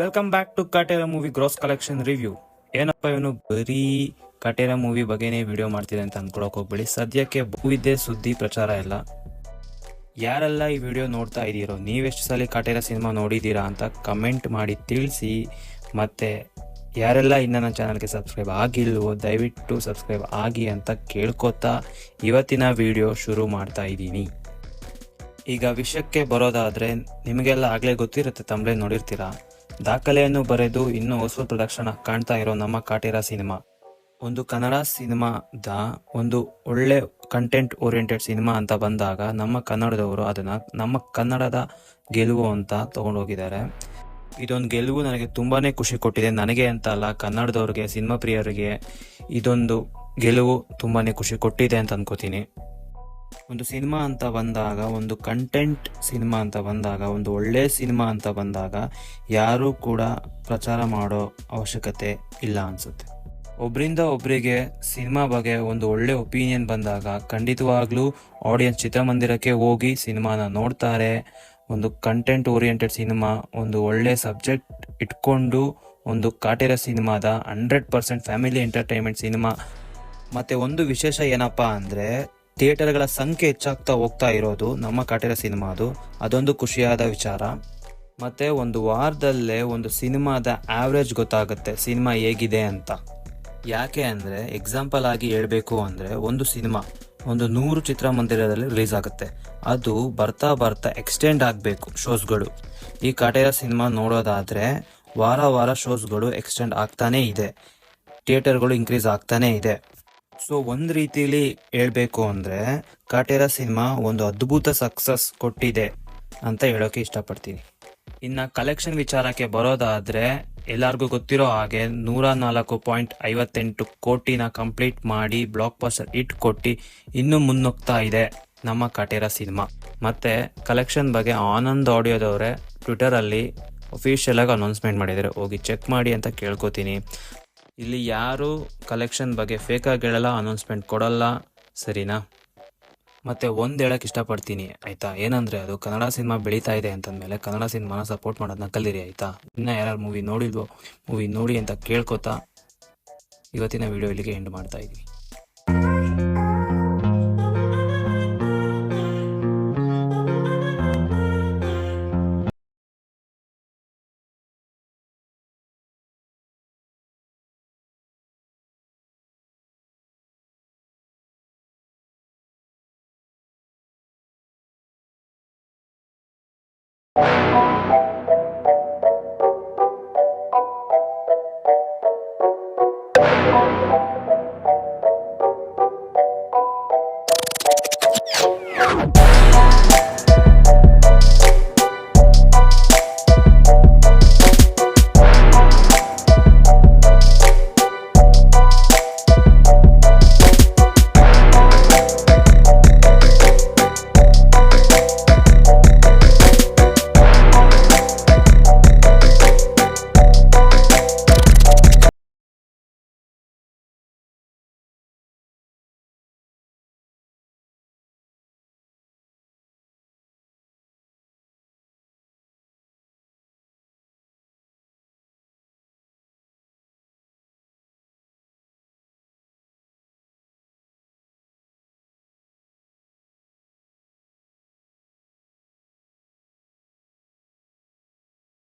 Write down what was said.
Welcome back to Kaatera movie gross collection review. ಏನಪ್ಪ ಇವನು ಬರೀ ಕಾಟೇರ ಮೂವಿ ಬಗ್ಗೆನೇ ವಿಡಿಯೋ ಮಾಡ್ತಿದೆ ಅಂತ ಅನ್ಕೊಳಕ್ ಹೋಗ್ಬೇಡಿ. ಸದ್ಯಕ್ಕೆ ಭೂವಿದ್ಯೆ ಸುದ್ದಿ ಪ್ರಚಾರ ಇಲ್ಲ. ಯಾರೆಲ್ಲ ಈ ವಿಡಿಯೋ ನೋಡ್ತಾ ಇದ್ದೀರೋ, ನೀವೆಷ್ಟು ಸಲ ಕಾಟೇರ ಸಿನಿಮಾ ನೋಡಿದ್ದೀರಾ ಅಂತ ಕಮೆಂಟ್ ಮಾಡಿ ತಿಳಿಸಿ. ಮತ್ತೆ ಯಾರೆಲ್ಲ ಇನ್ನು ನನ್ನ ಚಾನಲ್ಗೆ ಸಬ್ಸ್ಕ್ರೈಬ್ ಆಗಿಲ್ವೋ ದಯವಿಟ್ಟು ಸಬ್ಸ್ಕ್ರೈಬ್ ಆಗಿ ಅಂತ ಕೇಳ್ಕೊತಾ ಇವತ್ತಿನ ವಿಡಿಯೋ ಶುರು ಮಾಡ್ತಾ ಇದ್ದೀನಿ. ಈಗ ವಿಷಯಕ್ಕೆ ಬರೋದಾದರೆ, ನಿಮಗೆಲ್ಲ ಆಗಲೇ ಗೊತ್ತಿರುತ್ತೆ, ತಮ್ಮಲೇ ನೋಡಿರ್ತೀರಾ. ದಾಖಲೆಯನ್ನು ಬರೆದು ಇನ್ನೂ ಹೊಸ ಪ್ರದರ್ಶನ ಕಾಣ್ತಾ ಇರೋ ನಮ್ಮ ಕಾಟೇರ ಸಿನಿಮಾ ಒಂದು ಕನ್ನಡ ಸಿನಿಮಾದ ಒಂದು ಒಳ್ಳೆ ಕಂಟೆಂಟ್ ಓರಿಯೆಂಟೆಡ್ ಸಿನಿಮಾ ಅಂತ ಬಂದಾಗ ನಮ್ಮ ಕನ್ನಡದವರು ಅದನ್ನು ನಮ್ಮ ಕನ್ನಡದ ಗೆಲುವು ಅಂತ ತಗೊಂಡೋಗಿದ್ದಾರೆ. ಇದೊಂದು ಗೆಲುವು ನನಗೆ ತುಂಬಾ ಖುಷಿ ಕೊಟ್ಟಿದೆ. ನನಗೆ ಅಂತ ಅಲ್ಲ, ಕನ್ನಡದವ್ರಿಗೆ, ಸಿನಿಮಾ ಪ್ರಿಯರಿಗೆ ಇದೊಂದು ಗೆಲುವು ತುಂಬಾ ಖುಷಿ ಕೊಟ್ಟಿದೆ ಅಂತ ಅನ್ಕೋತೀನಿ. ಒಂದು ಸಿನಿಮಾ ಅಂತ ಬಂದಾಗ, ಒಂದು ಕಂಟೆಂಟ್ ಸಿನಿಮಾ ಅಂತ ಬಂದಾಗ, ಒಂದು ಒಳ್ಳೆ ಸಿನಿಮಾ ಅಂತ ಬಂದಾಗ ಯಾರೂ ಕೂಡ ಪ್ರಚಾರ ಮಾಡೋ ಅವಶ್ಯಕತೆ ಇಲ್ಲ ಅನಿಸುತ್ತೆ. ಒಬ್ಬರಿಂದ ಒಬ್ಬರಿಗೆ ಸಿನಿಮಾ ಬಗ್ಗೆ ಒಂದು ಒಳ್ಳೆ ಒಪಿನಿಯನ್ ಬಂದಾಗ ಖಂಡಿತವಾಗ್ಲೂ ಆಡಿಯನ್ಸ್ ಚಿತ್ರಮಂದಿರಕ್ಕೆ ಹೋಗಿ ಸಿನಿಮಾನ ನೋಡ್ತಾರೆ. ಒಂದು ಕಂಟೆಂಟ್ ಓರಿಯೆಂಟೆಡ್ ಸಿನಿಮಾ, ಒಂದು ಒಳ್ಳೆ ಸಬ್ಜೆಕ್ಟ್ ಇಟ್ಕೊಂಡು ಒಂದು ಕಾಟೇರ ಸಿನಿಮಾದ 100% ಫ್ಯಾಮಿಲಿ ಎಂಟರ್ಟೈನ್ಮೆಂಟ್ ಸಿನಿಮಾ. ಮತ್ತು ಒಂದು ವಿಶೇಷ ಏನಪ್ಪ ಅಂದರೆ, ಥಿಯೇಟರ್ಗಳ ಸಂಖ್ಯೆ ಹೆಚ್ಚಾಗ್ತಾ ಹೋಗ್ತಾ ಇರೋದು ನಮ್ಮ ಕಾಟೇರ ಸಿನಿಮಾದು. ಅದೊಂದು ಖುಷಿಯಾದ ವಿಚಾರ. ಮತ್ತು ಒಂದು ವಾರದಲ್ಲೇ ಒಂದು ಸಿನಿಮಾದ ಆವ್ರೇಜ್ ಗೊತ್ತಾಗುತ್ತೆ ಸಿನಿಮಾ ಹೇಗಿದೆ ಅಂತ. ಯಾಕೆ ಅಂದರೆ, ಎಕ್ಸಾಂಪಲ್ ಆಗಿ ಹೇಳಬೇಕು ಅಂದರೆ, ಒಂದು ಸಿನಿಮಾ ಒಂದು 100 ಚಿತ್ರಮಂದಿರದಲ್ಲಿ ರಿಲೀಸ್ ಆಗುತ್ತೆ. ಅದು ಬರ್ತಾ ಬರ್ತಾ ಎಕ್ಸ್ಟೆಂಡ್ ಆಗಬೇಕು ಶೋಸ್ಗಳು. ಈ ಕಾಟೇರ ಸಿನಿಮಾ ನೋಡೋದಾದರೆ ವಾರ ವಾರ ಶೋಸ್ಗಳು ಎಕ್ಸ್ಟೆಂಡ್ ಆಗ್ತಾನೇ ಇದೆ, ಥಿಯೇಟರ್ಗಳು ಇನ್ಕ್ರೀಸ್ ಆಗ್ತಾನೇ ಇದೆ. ಸೊ ಒಂದು ರೀತಿಲಿ ಹೇಳಬೇಕು ಅಂದರೆ, ಕಾಟೇರ ಸಿನಿಮಾ ಒಂದು ಅದ್ಭುತ ಸಕ್ಸಸ್ ಕೊಟ್ಟಿದೆ ಅಂತ ಹೇಳೋಕೆ ಇಷ್ಟಪಡ್ತೀನಿ. ಇನ್ನು ಕಲೆಕ್ಷನ್ ವಿಚಾರಕ್ಕೆ ಬರೋದಾದರೆ, ಎಲ್ಲರಿಗೂ ಗೊತ್ತಿರೋ ಹಾಗೆ 104.58 ಕೋಟಿನ ಕಂಪ್ಲೀಟ್ ಮಾಡಿ ಬ್ಲಾಕ್ ಬಸ್ಟರ್ ಹಿಟ್ ಕೊಟ್ಟು ಇನ್ನೂ ಮುನ್ನುಗ್ತಾ ಇದೆ ನಮ್ಮ ಕಾಟೇರ ಸಿನಿಮಾ. ಮತ್ತು ಕಲೆಕ್ಷನ್ ಬಗ್ಗೆ ಆನಂದ್ ಆಡಿಯೋದವರೇ ಟ್ವಿಟರಲ್ಲಿ ಅಫಿಷಿಯಲ್ ಆಗಿ ಅನೌನ್ಸ್ಮೆಂಟ್ ಮಾಡಿದ್ದಾರೆ, ಹೋಗಿ ಚೆಕ್ ಮಾಡಿ ಅಂತ ಕೇಳ್ಕೊತೀನಿ. ಇಲ್ಲಿ ಯಾರು ಕಲೆಕ್ಷನ್ ಬಗ್ಗೆ ಫೇಕಾಗಿ ಹೇಳಲ್ಲ, ಅನೌನ್ಸ್ಮೆಂಟ್ ಕೊಡಲ್ಲ, ಸರಿನಾ? ಮತ್ತು ಒಂದು ಹೇಳಕ್ಕೆ ಇಷ್ಟಪಡ್ತೀನಿ ಆಯಿತಾ, ಏನಂದರೆ ಅದು ಕನ್ನಡ ಸಿನಿಮಾ ಬೆಳೀತಾ ಇದೆ ಅಂತಂದಮೇಲೆ ಕನ್ನಡ ಸಿನಿಮಾನ ಸಪೋರ್ಟ್ ಮಾಡೋದನ್ನ ಕಲೀರಿ ಆಯಿತಾ. ಇನ್ನೂ ಯಾರು ಮೂವಿ ನೋಡಿಲ್ವೋ ಮೂವಿ ನೋಡಿ ಅಂತ ಕೇಳ್ಕೊತಾ ಇವತ್ತಿನ ವಿಡಿಯೋ ಇಲ್ಲಿಗೆ ಎಂಡ್ ಮಾಡ್ತಾ ಇದ್ದೀನಿ.